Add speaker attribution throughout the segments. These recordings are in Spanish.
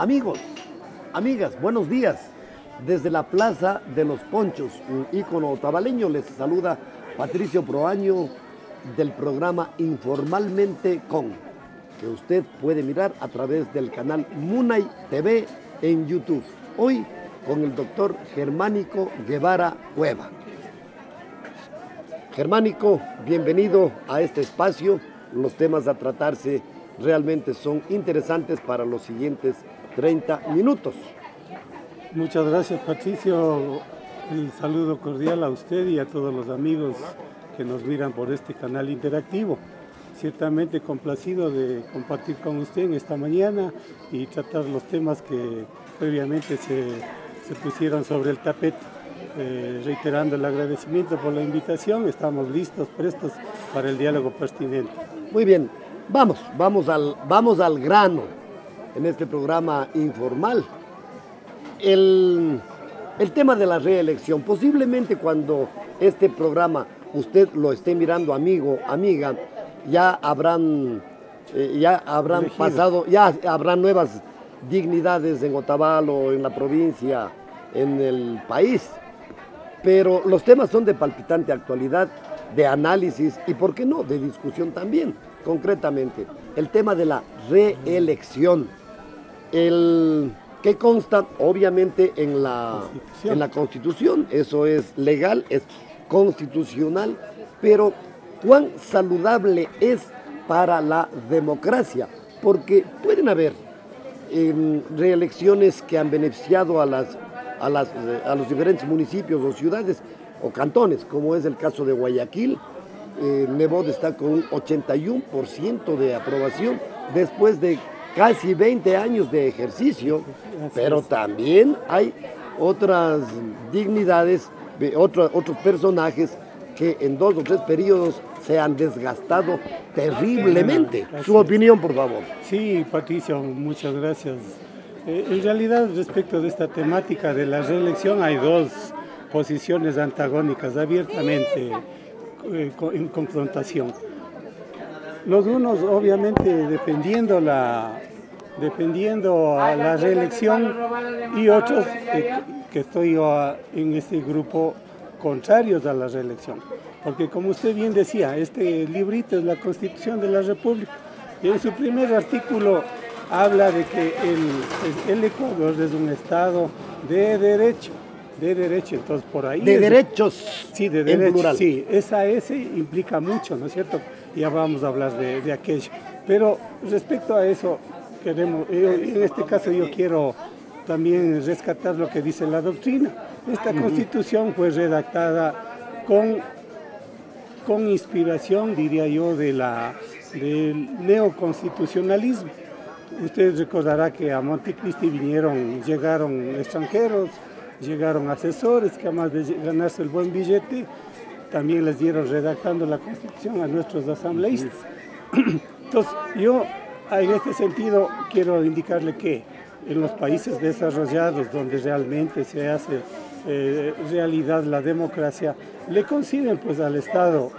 Speaker 1: Amigos, amigas, buenos días. Desde la Plaza de los Ponchos, un ícono otavaleño, les saluda Patricio Proaño del programa Informalmente Con, que usted puede mirar a través del canal Munay TV en YouTube. Hoy con el doctor Germánico Guevara Cueva. Germánico, bienvenido a este espacio. Los temas a tratarse realmente son interesantes para los siguientes 30 minutos.
Speaker 2: Muchas gracias, Patricio. El saludo cordial a usted y a todos los amigos que nos miran por este canal interactivo. Ciertamente complacido de compartir con usted en esta mañana y tratar los temas que previamente se pusieron sobre el tapete. Reiterando el agradecimiento por la invitación, estamos listos, prestos para el diálogo pertinente.
Speaker 1: Muy bien, vamos al grano en este programa informal. El tema de la reelección, posiblemente cuando este programa usted lo esté mirando, amigo, amiga, ya habrán pasado, ya habrán nuevas dignidades en Otavalo, en la provincia, en el país. Pero los temas son de palpitante actualidad, de análisis y, ¿por qué no?, de discusión también. Concretamente, el tema de la reelección, que consta obviamente en la Constitución, eso es legal, es constitucional, pero ¿cuán saludable es para la democracia? Porque pueden haber reelecciones que han beneficiado a los diferentes municipios o ciudades o cantones, como es el caso de Guayaquil. Nebot está con un 81% de aprobación después de casi 20 años de ejercicio, pero también hay otras dignidades, otros personajes que en 2 o 3 periodos se han desgastado terriblemente. Su opinión, por favor.
Speaker 2: Sí, Patricio, muchas gracias. En realidad, respecto de esta temática de la reelección, hay 2 posiciones antagónicas abiertamente en confrontación. Los unos, obviamente, defendiendo a la reelección, y otros que estoy en este grupo contrarios a la reelección. Porque, como usted bien decía, este librito es la Constitución de la República, y en su primer artículo habla de que el Ecuador es un Estado de derecho, entonces por ahí...
Speaker 1: De derechos,
Speaker 2: sí, de derechos,
Speaker 1: plural.
Speaker 2: Sí, esa S implica mucho, ¿no es cierto? Ya vamos a hablar de aquello. Pero respecto a eso, en este caso yo quiero también rescatar lo que dice la doctrina. Esta Constitución fue redactada con inspiración, diría yo, del neoconstitucionalismo. Usted recordará que a Montecristi llegaron extranjeros, llegaron asesores que, además de ganarse el buen billete, también les dieron redactando la Constitución a nuestros asambleístas. Entonces, yo en este sentido quiero indicarle que en los países desarrollados, donde realmente se hace realidad la democracia, le conciben pues al Estado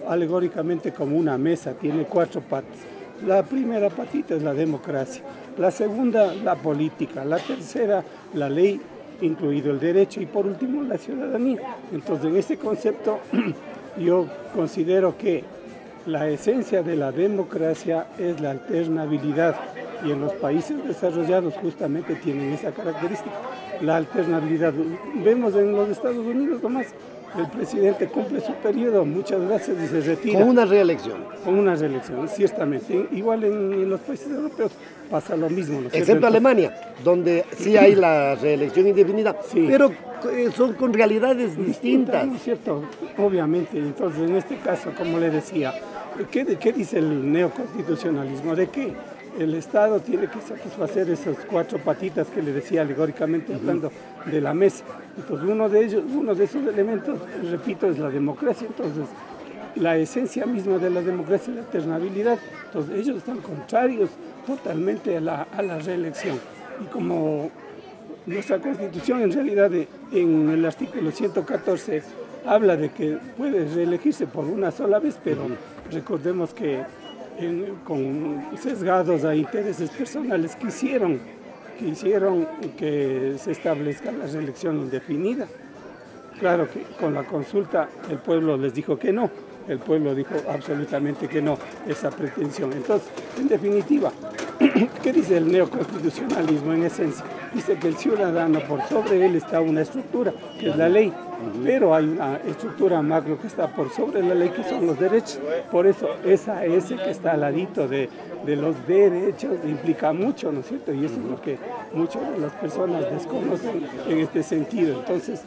Speaker 2: alegóricamente como una mesa, tiene 4 patas. La primera patita es la democracia, la segunda la política, la tercera la ley, incluido el derecho, y por último la ciudadanía. Entonces, en este concepto yo considero que la esencia de la democracia es la alternabilidad, y en los países desarrollados justamente tienen esa característica, la alternabilidad. Vemos en los Estados Unidos nomás, el presidente cumple su periodo, muchas gracias, y se retira.
Speaker 1: Con una reelección.
Speaker 2: Con una reelección, ciertamente. Igual en los países europeos pasa lo mismo, ¿no?
Speaker 1: Excepto Alemania, donde sí hay la reelección indefinida, sí, pero son con realidades distintas.
Speaker 2: ¿No es cierto? Obviamente. Entonces, en este caso, como le decía, ¿qué dice el neoconstitucionalismo? De que el Estado tiene que satisfacer esas 4 patitas que le decía alegóricamente, hablando de la mesa. Entonces, uno de esos elementos, repito, es la democracia. Entonces, la esencia misma de la democracia es la alternabilidad. Entonces, ellos están contrarios totalmente a la reelección. Y como nuestra Constitución, en realidad, en el artículo 114, habla de que puede reelegirse por una sola vez, pero recordemos que con sesgados a intereses personales quisieron que hicieron que se establezca la reelección indefinida. Claro que con la consulta el pueblo les dijo que no, el pueblo dijo absolutamente que no, esa pretensión. Entonces, en definitiva, ¿qué dice el neoconstitucionalismo en esencia? Dice que el ciudadano, por sobre él está una estructura, que es la ley, pero hay una estructura macro que está por sobre la ley, que son los derechos. Por eso esa S que está al ladito de los derechos implica mucho, ¿no es cierto? Y eso es lo que muchas de las personas desconocen en este sentido. Entonces,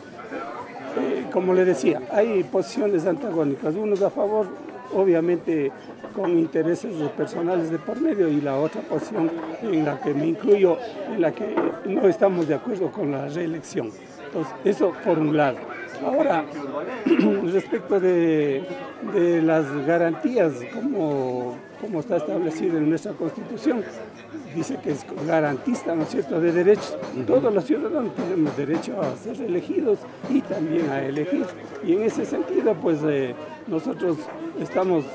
Speaker 2: como le decía, hay posiciones antagónicas, unos a favor, obviamente con intereses personales de por medio, y la otra posición en la que me incluyo, en la que no estamos de acuerdo con la reelección. Entonces, eso por un lado. Ahora, respecto de las garantías, como está establecido en nuestra Constitución, dice que es garantista, ¿no es cierto?, de derechos. Todos los ciudadanos tenemos derecho a ser elegidos y también a elegir. Y en ese sentido, pues nosotros estamos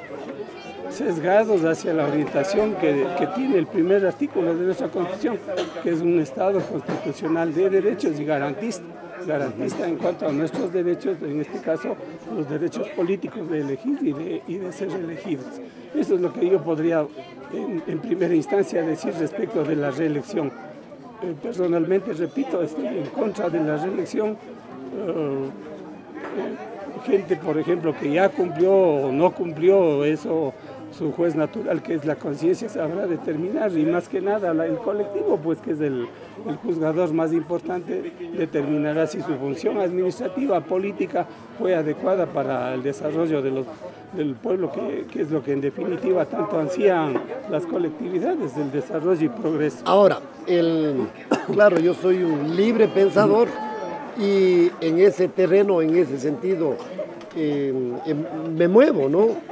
Speaker 2: sesgados hacia la orientación que tiene el primer artículo de nuestra Constitución, que es un Estado constitucional de derechos y garantista en cuanto a nuestros derechos, en este caso los derechos políticos de elegir y de ser elegidos. Eso es lo que yo podría en primera instancia decir respecto de la reelección. Personalmente, repito, estoy en contra de la reelección. Gente, por ejemplo, que ya cumplió o no cumplió, eso su juez natural, que es la conciencia, sabrá determinar, y más que nada el colectivo, pues que es el juzgador más importante, determinará si su función administrativa, política, fue adecuada para el desarrollo del pueblo, que es lo que en definitiva tanto ansían las colectividades, el desarrollo y progreso.
Speaker 1: Ahora, claro, yo soy un libre pensador y en ese terreno, en ese sentido, me muevo, ¿no?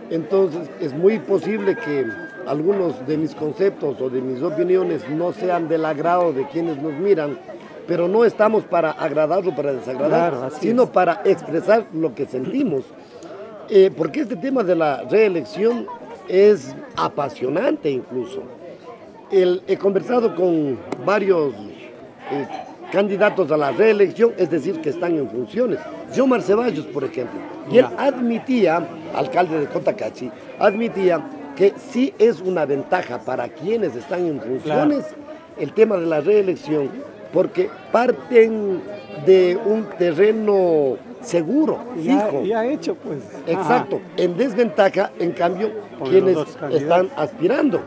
Speaker 1: Entonces es muy posible que algunos de mis conceptos o de mis opiniones no sean del agrado de quienes nos miran, pero no estamos para agradar o para desagradar, claro, sino para expresar lo que sentimos. Porque este tema de la reelección es apasionante incluso. He conversado con varios candidatos a la reelección, es decir, que están en funciones. Yomar Ceballos, por ejemplo, y él admitía, alcalde de Cotacachi, admitía que sí es una ventaja para quienes están en funciones, claro, el tema de la reelección, porque parten de un terreno seguro, fijo.
Speaker 2: Ya hecho, pues.
Speaker 1: Exacto. Ajá. En desventaja, en cambio, quienes están aspirando.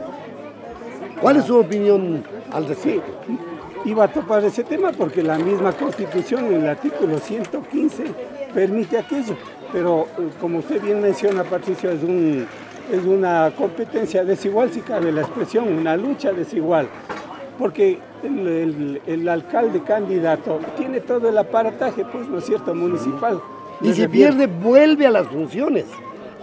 Speaker 1: ¿Cuál es su opinión al respecto?
Speaker 2: Sí. Iba a topar ese tema porque la misma Constitución, en el artículo 115, permite aquello. Pero, como usted bien menciona, Patricio, es una competencia desigual, si cabe la expresión, una lucha desigual. Porque el alcalde candidato tiene todo el aparataje, pues, ¿no es cierto?, municipal.
Speaker 1: Y si pierde, vuelve a las funciones.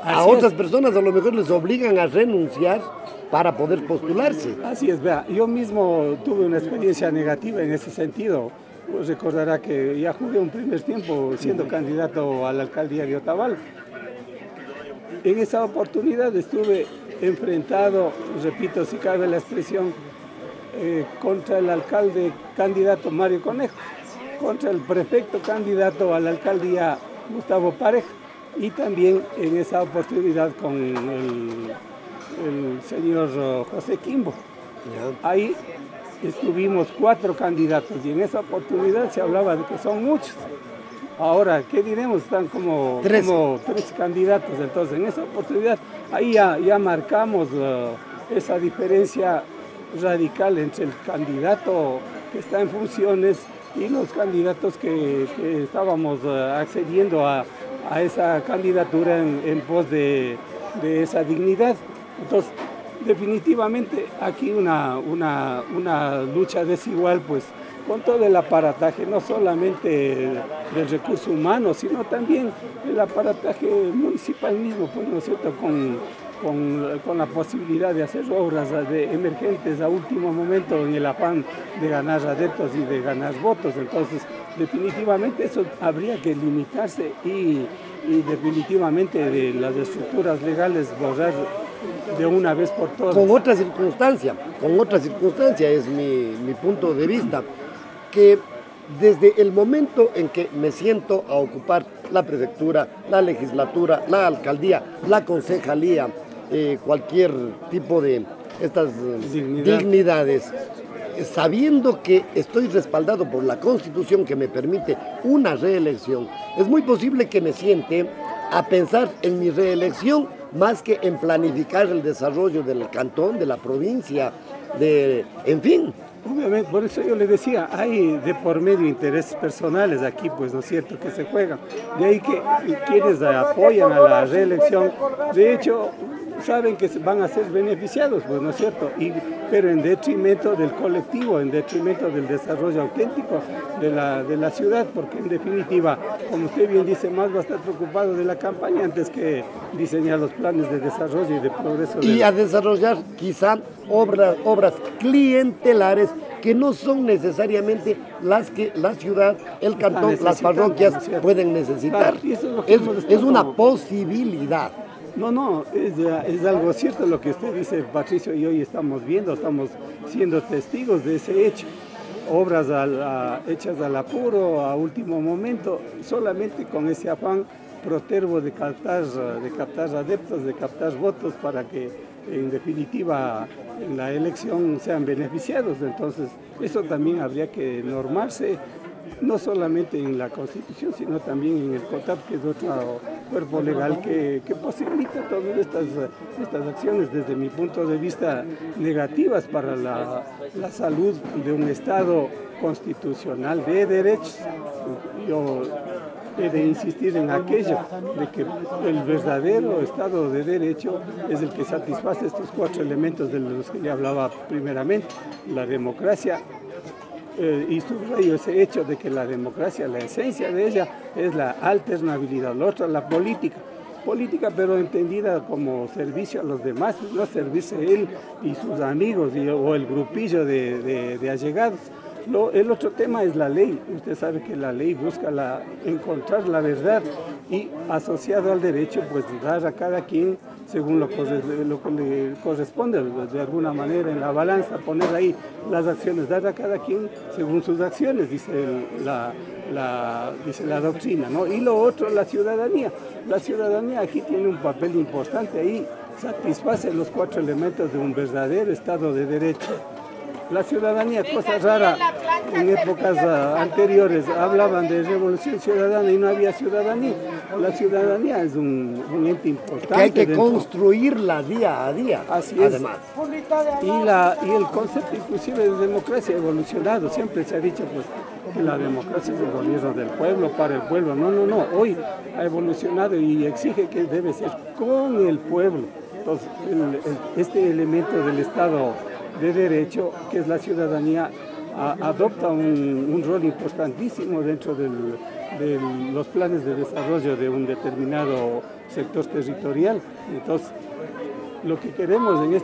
Speaker 1: A otras personas a lo mejor les obligan a renunciar para poder postularse.
Speaker 2: Así es, vea, yo mismo tuve una experiencia negativa en ese sentido. Pues recordará que ya jugué un primer tiempo siendo candidato a la alcaldía de Otavalo. En esa oportunidad estuve enfrentado, repito, si cabe la expresión, contra el alcalde candidato Mario Conejo, contra el prefecto candidato a la alcaldía Gustavo Pareja, y también en esa oportunidad con el señor José Quimbo. Ahí estuvimos 4 candidatos y en esa oportunidad se hablaba de que son muchos. Ahora, ¿qué diremos? Están como 13 candidatos. Entonces, en esa oportunidad, ahí ya marcamos esa diferencia radical entre el candidato que está en funciones y los candidatos que estábamos accediendo a esa candidatura en pos de esa dignidad. Entonces, definitivamente aquí una lucha desigual, pues, con todo el aparataje, no solamente del recurso humano, sino también el aparataje municipal mismo, pues, ¿no es cierto?, con la posibilidad de hacer obras emergentes a último momento en el afán de ganar adeptos y de ganar votos. Entonces, definitivamente eso habría que limitarse y definitivamente de las estructuras legales borrar de una vez por todas.
Speaker 1: Con otra circunstancia es mi punto de vista, que desde el momento en que me siento a ocupar la prefectura, la legislatura, la alcaldía, la concejalía, cualquier tipo de estas dignidades, sabiendo que estoy respaldado por la Constitución que me permite una reelección, es muy posible que me siente a pensar en mi reelección más que en planificar el desarrollo del cantón, de la provincia, en fin.
Speaker 2: Obviamente, por eso yo le decía, hay de por medio intereses personales aquí, pues, ¿no es cierto?, que se juegan. De ahí que quienes apoyan a la reelección, de hecho, saben que van a ser beneficiados, pues, ¿no es cierto?, pero en detrimento del colectivo, en detrimento del desarrollo auténtico de la ciudad, porque en definitiva, como usted bien dice, más va a estar preocupado de la campaña antes que diseñar los planes de desarrollo y de progreso. Y
Speaker 1: a desarrollar quizá obras clientelares que no son necesariamente las que la ciudad, el cantón, las parroquias pueden necesitar. Claro, es una posibilidad.
Speaker 2: No, es algo cierto lo que usted dice, Patricio, y hoy estamos viendo, estamos siendo testigos de ese hecho. Obras hechas al apuro, a último momento, solamente con ese afán protervo de captar adeptos, de captar votos para que en definitiva en la elección sean beneficiados. Entonces eso también habría que normarse, no solamente en la Constitución, sino también en el COTAP, que es otro cuerpo legal que posibilita todas estas acciones, desde mi punto de vista, negativas para la salud de un Estado constitucional de derechos. Yo he de insistir en aquello de que el verdadero Estado de Derecho es el que satisface estos 4 elementos de los que le hablaba primeramente: la democracia, y subrayo ese hecho de que la democracia, la esencia de ella es la alternabilidad, la otra la política pero entendida como servicio a los demás, no servirse él y sus amigos o el grupillo de allegados. El otro tema es la ley. Usted sabe que la ley busca encontrar la verdad y, asociado al derecho, pues dar a cada quien según lo que le corresponde, de alguna manera en la balanza, poner ahí las acciones, dar a cada quien según sus acciones, dice la doctrina, ¿no? Y lo otro, la ciudadanía. La ciudadanía aquí tiene un papel importante, ahí satisface los 4 elementos de un verdadero Estado de Derecho. La ciudadanía, cosa rara, en épocas anteriores hablaban de revolución ciudadana y no había ciudadanía. La ciudadanía es un ente importante.
Speaker 1: Que hay que construirla día a día.
Speaker 2: Así es. Además. Y el concepto inclusive de democracia ha evolucionado. Siempre se ha dicho pues, que la democracia es el gobierno del pueblo, para el pueblo. No. Hoy ha evolucionado y exige que debe ser con el pueblo. Entonces, este elemento del Estado de Derecho, que es la ciudadanía, adopta un rol importantísimo dentro de los planes de desarrollo de un determinado sector territorial. Entonces, lo que queremos en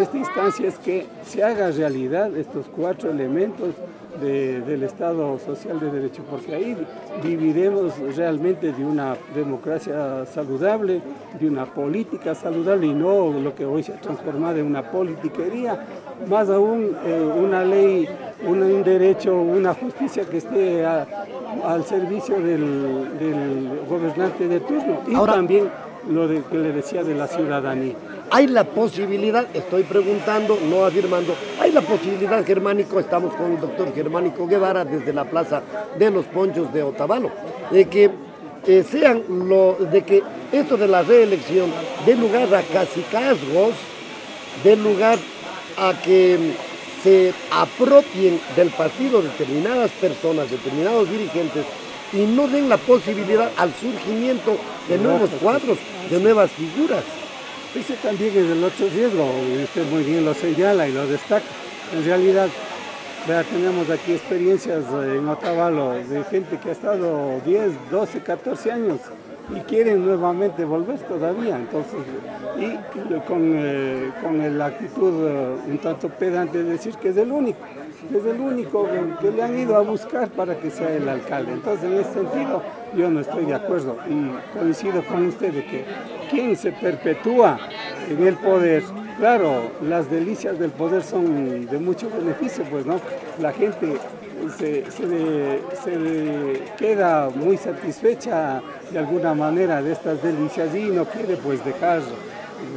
Speaker 2: esta instancia es que se haga realidad estos 4 elementos del Estado social de derecho, porque ahí viviremos realmente de una democracia saludable, de una política saludable y no lo que hoy se ha transformado en una politiquería, más aún una ley, un derecho, una justicia que esté al servicio del gobernante de turno. Y ahora, también lo que le decía de la ciudadanía.
Speaker 1: Hay la posibilidad, estoy preguntando, no afirmando, hay la posibilidad, Germánico, estamos con el doctor Germánico Guevara desde la Plaza de los Ponchos de Otavalo, de que de que esto de la reelección dé lugar a cacicazgos, dé lugar a que se apropien del partido determinadas personas, determinados dirigentes, y no den la posibilidad al surgimiento de nuevos cuadros, de nuevas figuras.
Speaker 2: Ese también es el otro riesgo, y usted muy bien lo señala y lo destaca. En realidad, tenemos aquí experiencias en Otavalo de gente que ha estado 10, 12, 14 años y quieren nuevamente volver todavía. Entonces, y con la actitud un tanto pedante de decir que es el único. es el único que le han ido a buscar para que sea el alcalde. Entonces, en ese sentido, yo no estoy de acuerdo y coincido con usted de que quien se perpetúa en el poder, claro, las delicias del poder son de mucho beneficio, pues, ¿no? La gente se queda muy satisfecha de alguna manera de estas delicias y no quiere, pues, dejar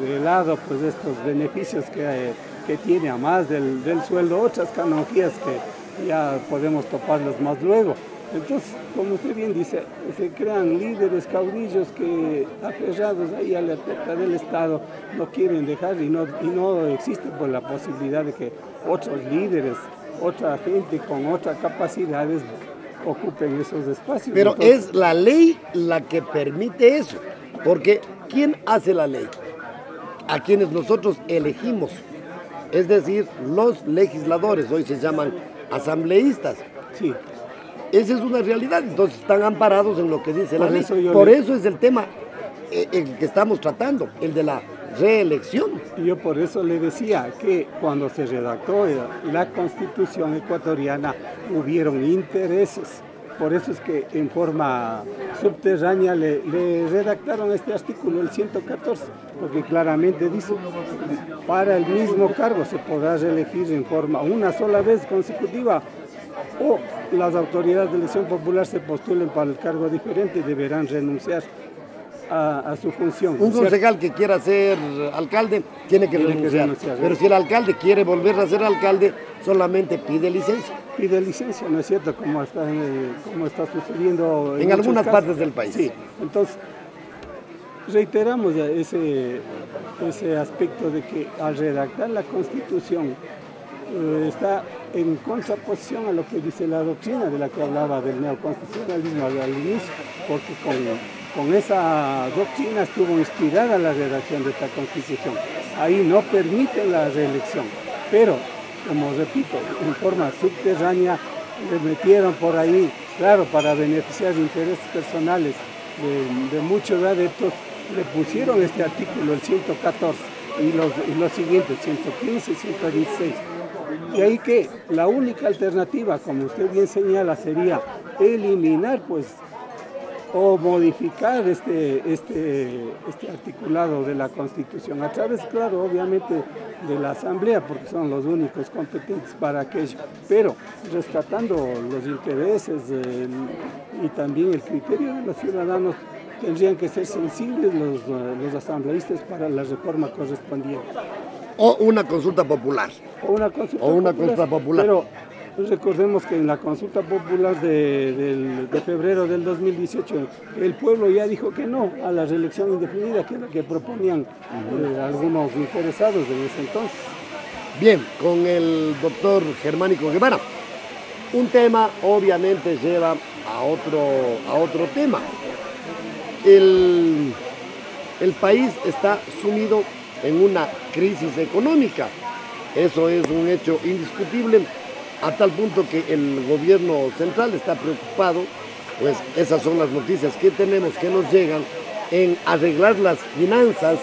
Speaker 2: de lado, pues, estos beneficios que tiene, además del sueldo, otras canonjías que ya podemos toparlas más luego. Entonces, como usted bien dice, se crean líderes, caudillos que aferrados ahí a la teta del Estado no quieren dejar y no existe pues la posibilidad de que otros líderes, otra gente con otras capacidades ocupen esos espacios.
Speaker 1: Pero entonces, es la ley la que permite eso, porque ¿quién hace la ley? A quienes nosotros elegimos, es decir, los legisladores, hoy se llaman asambleístas.
Speaker 2: Sí.
Speaker 1: Esa es una realidad, entonces están amparados en lo que dice la ley. Por eso es el tema el que estamos tratando, el de la reelección.
Speaker 2: Y yo por eso le decía que cuando se redactó la Constitución ecuatoriana hubieron intereses. Por eso es que en forma subterránea le redactaron este artículo, el 114, porque claramente dice, para el mismo cargo se podrá reelegir en forma una sola vez consecutiva o las autoridades de elección popular se postulen para el cargo diferente y deberán renunciar a su función.
Speaker 1: Un concejal que quiera ser alcalde tiene que renunciar. Pero si el alcalde quiere volver a ser alcalde, solamente pide licencia.
Speaker 2: Pide licencia, ¿no es cierto? Como está sucediendo
Speaker 1: en algunas partes del país.
Speaker 2: Sí, entonces reiteramos ese aspecto de que al redactar la Constitución está en contraposición a lo que dice la doctrina de la que hablaba del neoconstitucionalismo al inicio, porque con esa doctrina estuvo inspirada la redacción de esta Constitución. Ahí no permiten la reelección, pero, como repito, en forma subterránea le metieron por ahí, claro, para beneficiar intereses personales de muchos adeptos, le pusieron este artículo, el 114, y los siguientes, 115 y 116. Y ahí que la única alternativa, como usted bien señala, sería eliminar, pues, o modificar este articulado de la Constitución a través, claro, obviamente de la Asamblea, porque son los únicos competentes para aquello, pero rescatando los intereses y también el criterio de los ciudadanos, tendrían que ser sensibles los asambleístas para la reforma correspondiente.
Speaker 1: O una consulta popular.
Speaker 2: O una consulta popular. Pero recordemos que en la consulta popular de febrero del 2018, el pueblo ya dijo que no a la reelección indefinida, que es lo que proponían algunos interesados en ese entonces.
Speaker 1: Bien, con el doctor Germánico Guevara. Un tema obviamente lleva a otro tema. El país está sumido en una crisis económica. Eso es un hecho indiscutible, a tal punto que el gobierno central está preocupado, pues esas son las noticias que tenemos, que nos llegan, en arreglar las finanzas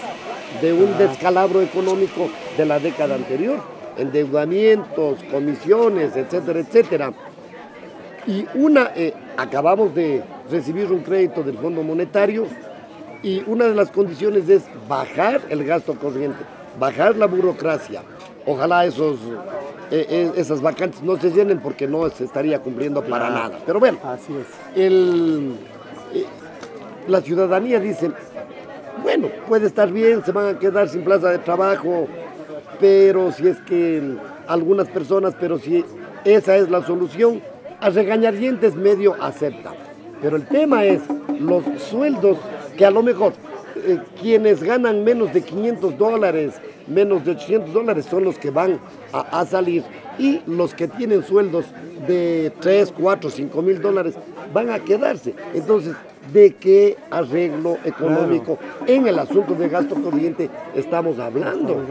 Speaker 1: de un descalabro económico de la década anterior, endeudamientos, comisiones, etcétera, etcétera. Y acabamos de recibir un crédito del Fondo Monetario y una de las condiciones es bajar el gasto corriente, bajar la burocracia. Ojalá esas vacantes no se llenen porque no se estaría cumpliendo para nada. Pero bueno,
Speaker 2: así es.
Speaker 1: La ciudadanía dice, bueno, puede estar bien, se van a quedar sin plaza de trabajo, pero si es que algunas personas, pero si esa es la solución, a regañadientes medio acepta. Pero el tema es los sueldos que a lo mejor quienes ganan menos de $500, menos de $800 son los que van a salir, y los que tienen sueldos de $3, $4, $5,000 van a quedarse. Entonces, ¿de qué arreglo económico en el asunto de gasto corriente estamos hablando?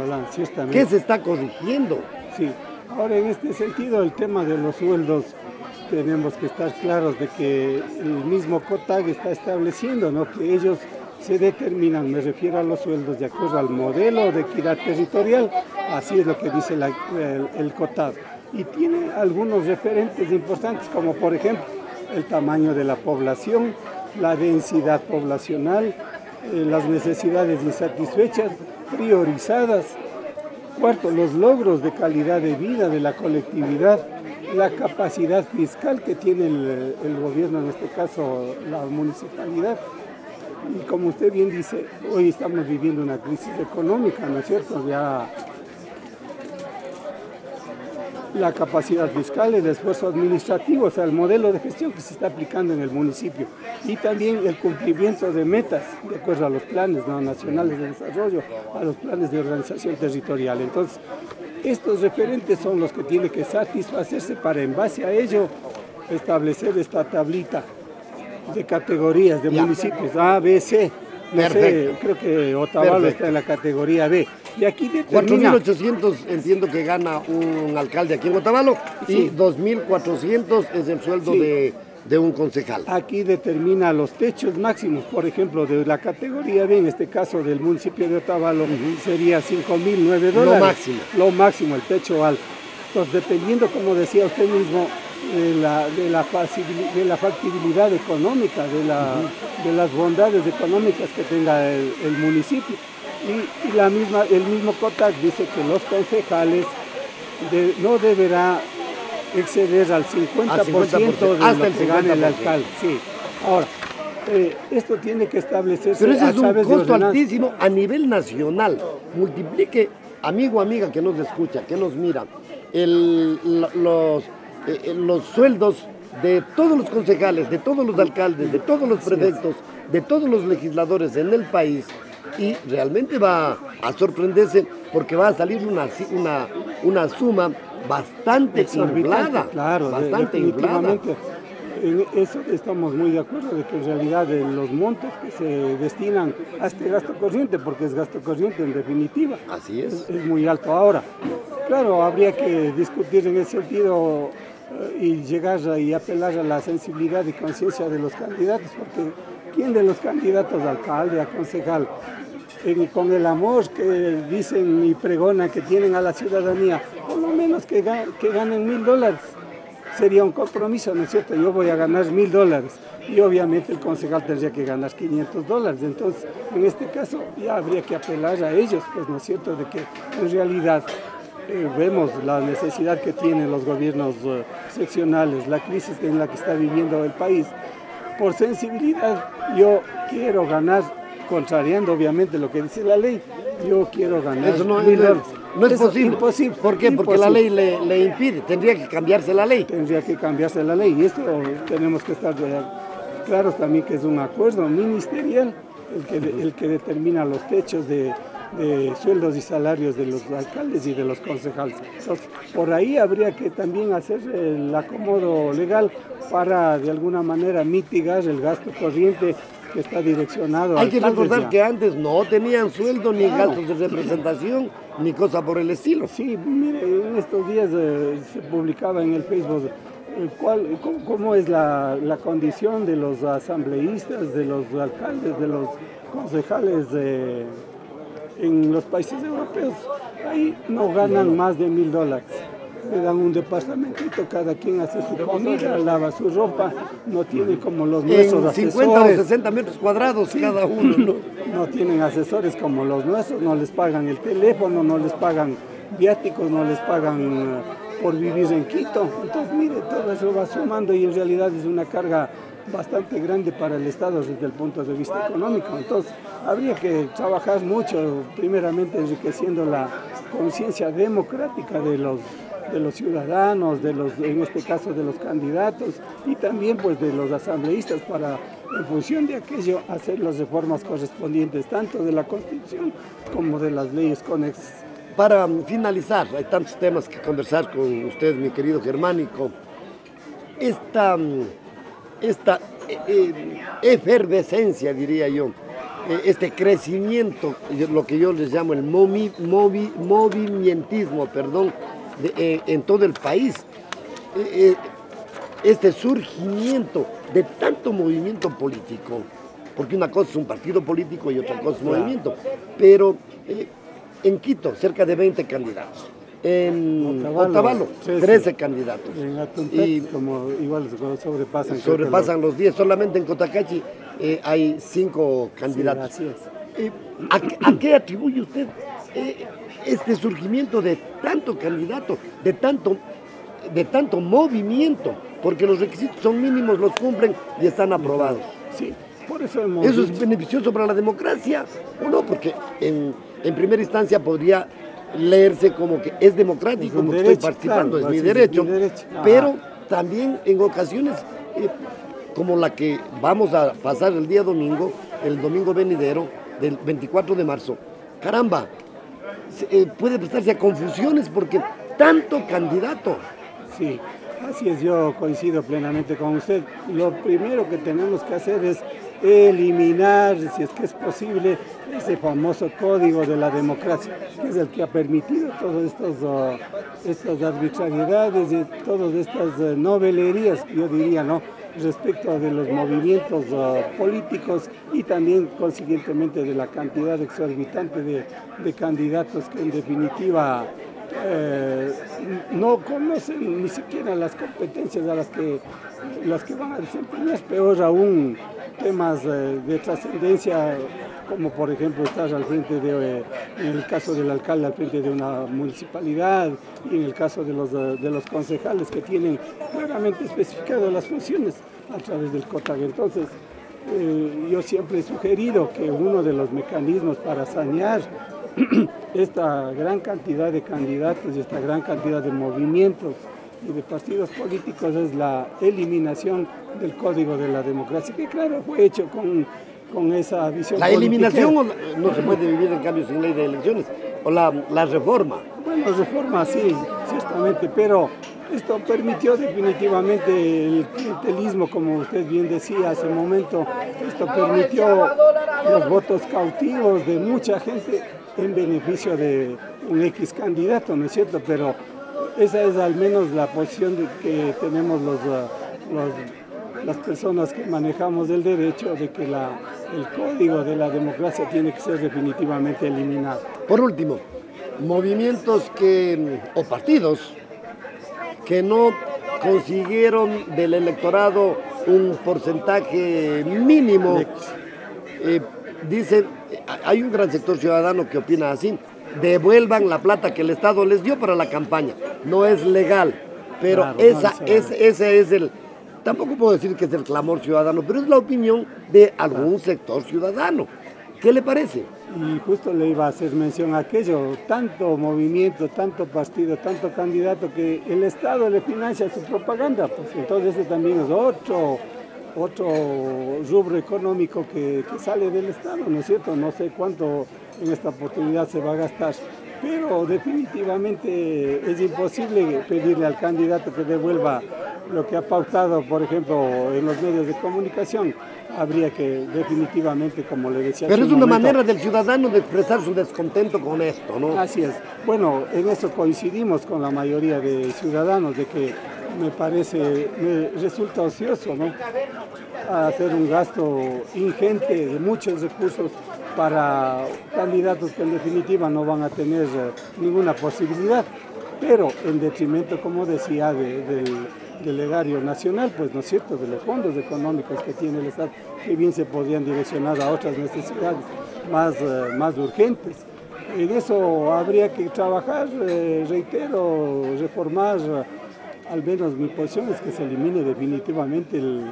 Speaker 1: ¿Qué se está corrigiendo?
Speaker 2: Sí, ahora en este sentido el tema de los sueldos tenemos que estar claros de que el mismo COTAG está estableciendo, ¿no?, que ellos se determinan, me refiero a los sueldos, de acuerdo al modelo de equidad territorial, así es lo que dice el COTAG. y tiene algunos referentes importantes, como por ejemplo el tamaño de la población, la densidad poblacional, las necesidades insatisfechas, priorizadas. Cuarto, los logros de calidad de vida de la colectividad, la capacidad fiscal que tiene el gobierno, en este caso la municipalidad. Y como usted bien dice, hoy estamos viviendo una crisis económica, ¿no es cierto? Ya la capacidad fiscal, el esfuerzo administrativo, o sea, el modelo de gestión que se está aplicando en el municipio y también el cumplimiento de metas de acuerdo a los planes nacionales de desarrollo, a los planes de organización territorial. Entonces, estos referentes son los que tienen que satisfacerse para, en base a ello, establecer esta tablita de categorías de municipios A, B, C. No sé, creo que Otavalo está en la categoría B. Y aquí determina...
Speaker 1: 4.800 entiendo que gana un alcalde aquí en Otavalo, sí, y 2.400 es el sueldo de un concejal.
Speaker 2: Aquí determina los techos máximos, por ejemplo, de la categoría B, en este caso del municipio de Otavalo, sería $5.009.
Speaker 1: Lo máximo.
Speaker 2: Lo máximo, el techo alto. Entonces, dependiendo, como decía usted mismo, de la factibilidad económica, de las bondades económicas que tenga el municipio. Y el mismo COTAC dice que los concejales no deberá exceder al 50% de
Speaker 1: hasta
Speaker 2: lo que gane el alcalde. Sí. Ahora, esto tiene que establecerse.
Speaker 1: Pero ese es un costo altísimo a nivel nacional. Multiplique, amigo, amiga que nos escucha, que nos mira, los sueldos de todos los concejales, de todos los alcaldes, de todos los prefectos, de todos los legisladores en el país, y realmente va a sorprenderse porque va a salir una suma bastante inflada,
Speaker 2: claro,
Speaker 1: bastante inflada.
Speaker 2: En eso estamos muy de acuerdo, de que en realidad los montos que se destinan a este gasto corriente, porque es gasto corriente en definitiva,
Speaker 1: así es
Speaker 2: muy alto. Ahora, claro, habría que discutir en ese sentido y llegar y apelar a la sensibilidad y conciencia de los candidatos, porque ¿quién de los candidatos a alcalde, a concejal, con el amor que dicen y pregonan que tienen a la ciudadanía, por lo menos que ganen $1.000? Sería un compromiso, ¿no es cierto? Yo voy a ganar $1.000 y obviamente el concejal tendría que ganar $500. Entonces, en este caso ya habría que apelar a ellos, pues, ¿no es cierto?, de que en realidad vemos la necesidad que tienen los gobiernos seccionales, la crisis en la que está viviendo el país. Por sensibilidad, yo quiero ganar, contrariando obviamente lo que dice la ley, yo quiero ganar.
Speaker 1: Eso no es posible.
Speaker 2: Imposible.
Speaker 1: ¿Por qué? Porque la ley le impide. Tendría que cambiarse la ley.
Speaker 2: Tendría que cambiarse la ley. Y esto tenemos que estar claros también, que es un acuerdo ministerial el que determina los techos de sueldos y salarios de los alcaldes y de los concejales. Entonces, por ahí habría que también hacer el acomodo legal para de alguna manera mitigar el gasto corriente que está direccionado.
Speaker 1: Hay que recordar que antes no tenían sueldo, ni gastos de representación, ni cosa por el estilo.
Speaker 2: Sí, mire, en estos días se publicaba en el Facebook cómo es la condición de los asambleístas, de los alcaldes, de los concejales en los países europeos. Ahí no ganan más de $1.000. Le dan un departamentito, cada quien hace su comida, lava su ropa, no tienen como los nuestros asesores.
Speaker 1: 50 o 60 metros cuadrados cada uno.
Speaker 2: No tienen asesores como los nuestros, no les pagan el teléfono, no les pagan viáticos, no les pagan por vivir en Quito. Entonces, mire, todo eso va sumando y en realidad es una carga bastante grande para el Estado desde el punto de vista económico. Entonces, habría que trabajar mucho, primeramente enriqueciendo la conciencia democrática de los ciudadanos, en este caso de los candidatos y también pues de los asambleístas, para en función de aquello hacer las reformas correspondientes tanto de la Constitución como de las leyes conexas.
Speaker 1: Para finalizar, hay tantos temas que conversar con usted, mi querido Germánico. Esta efervescencia, diría yo, este crecimiento, lo que yo les llamo el movimientismo, en todo el país, este surgimiento de tanto movimiento político, porque una cosa es un partido político y otra cosa es un movimiento, pero en Quito cerca de 20 candidatos, En Otavalo, 13 candidatos.
Speaker 2: En Atuntec, como igual
Speaker 1: sobrepasan los 10. Solamente en Cotacachi hay 5 candidatos.
Speaker 2: Sí, así es.
Speaker 1: ¿A qué atribuye usted este surgimiento de tanto candidato, de tanto movimiento? Porque los requisitos son mínimos, los cumplen y están aprobados.
Speaker 2: Sí, por eso
Speaker 1: ¿Eso es beneficioso para la democracia o no? Porque en primera instancia podría leerse como que es democrático, como
Speaker 2: derecho,
Speaker 1: estoy participando,
Speaker 2: claro,
Speaker 1: es mi derecho, pero también en ocasiones como la que vamos a pasar el día domingo, el domingo venidero del 24 de marzo, caramba, puede prestarse a confusiones porque tanto candidato.
Speaker 2: Sí, así es, yo coincido plenamente con usted. Lo primero que tenemos que hacer es eliminar, si es que es posible, ese famoso código de la democracia, que es el que ha permitido todas estas arbitrariedades y todas estas novelerías, yo diría, ¿no?, respecto de los movimientos políticos y también consiguientemente de la cantidad exorbitante de candidatos que en definitiva no conocen ni siquiera las competencias a las que van a desempeñar, peor aún temas de trascendencia, como por ejemplo estar al frente en el caso del alcalde al frente de una municipalidad y en el caso de los concejales que tienen claramente especificadas las funciones a través del COTAG. Entonces, yo siempre he sugerido que uno de los mecanismos para sanear esta gran cantidad de candidatos y esta gran cantidad de movimientos y de partidos políticos es la eliminación del Código de la Democracia, que claro fue hecho con esa visión
Speaker 1: ¿La eliminación no se puede vivir en cambio sin ley de elecciones? ¿O la reforma?
Speaker 2: Bueno, reforma sí, ciertamente, pero esto permitió definitivamente el clientelismo, como usted bien decía hace un momento. Esto permitió los votos cautivos de mucha gente en beneficio de un X candidato, ¿no es cierto? Pero esa es al menos la posición que tenemos las personas que manejamos el derecho, de que el código de la democracia tiene que ser definitivamente eliminado.
Speaker 1: Por último, movimientos o partidos que no consiguieron del electorado un porcentaje mínimo, dicen, hay un gran sector ciudadano que opina así: devuelvan la plata que el Estado les dio para la campaña. No es legal, pero claro, ese es tampoco puedo decir que es el clamor ciudadano, pero es la opinión de algún sector ciudadano. ¿Qué le parece?
Speaker 2: Y justo le iba a hacer mención a aquello: tanto movimiento, tanto partido, tanto candidato, que el Estado le financia su propaganda, pues entonces ese también es otro rubro económico que sale del Estado, ¿no es cierto? No sé cuánto en esta oportunidad se va a gastar, pero definitivamente es imposible pedirle al candidato que devuelva lo que ha pautado, por ejemplo, en los medios de comunicación. Habría que definitivamente, como le decía...
Speaker 1: Pero es una manera del ciudadano de expresar su descontento con esto, ¿no?
Speaker 2: Así es. Bueno, en eso coincidimos con la mayoría de ciudadanos, de que me resulta ocioso, ¿no?, hacer un gasto ingente de muchos recursos para candidatos que en definitiva no van a tener ninguna posibilidad, pero en detrimento, como decía, del erario nacional, pues, ¿no es cierto?, de los fondos económicos que tiene el Estado, que bien se podrían direccionar a otras necesidades más urgentes. En eso habría que trabajar, reitero, reformar. Al menos mi posición es que se elimine definitivamente el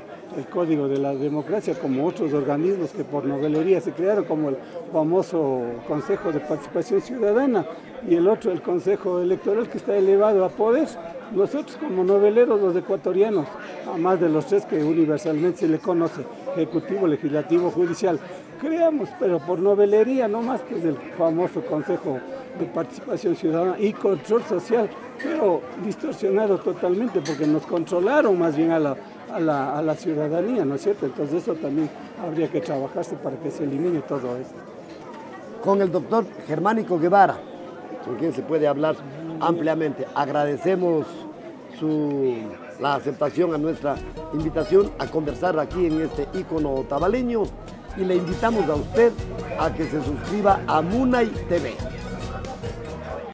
Speaker 2: Código de la Democracia, como otros organismos que por novelería se crearon, como el famoso Consejo de Participación Ciudadana y el otro, el Consejo Electoral, que está elevado a poder. Nosotros como noveleros, los ecuatorianos, a más de los tres que universalmente se le conoce, Ejecutivo, Legislativo, Judicial, creamos, pero por novelería no más, pues el famoso Consejo de Participación Ciudadana y Control Social, pero distorsionado totalmente, porque nos controlaron más bien a la ciudadanía, ¿no es cierto? Entonces eso también habría que trabajarse para que se elimine todo esto.
Speaker 1: Con el doctor Germánico Guevara, con quien se puede hablar ampliamente, agradecemos la aceptación a nuestra invitación a conversar aquí en este ícono otavaleño, y le invitamos a usted a que se suscriba a Munay TV.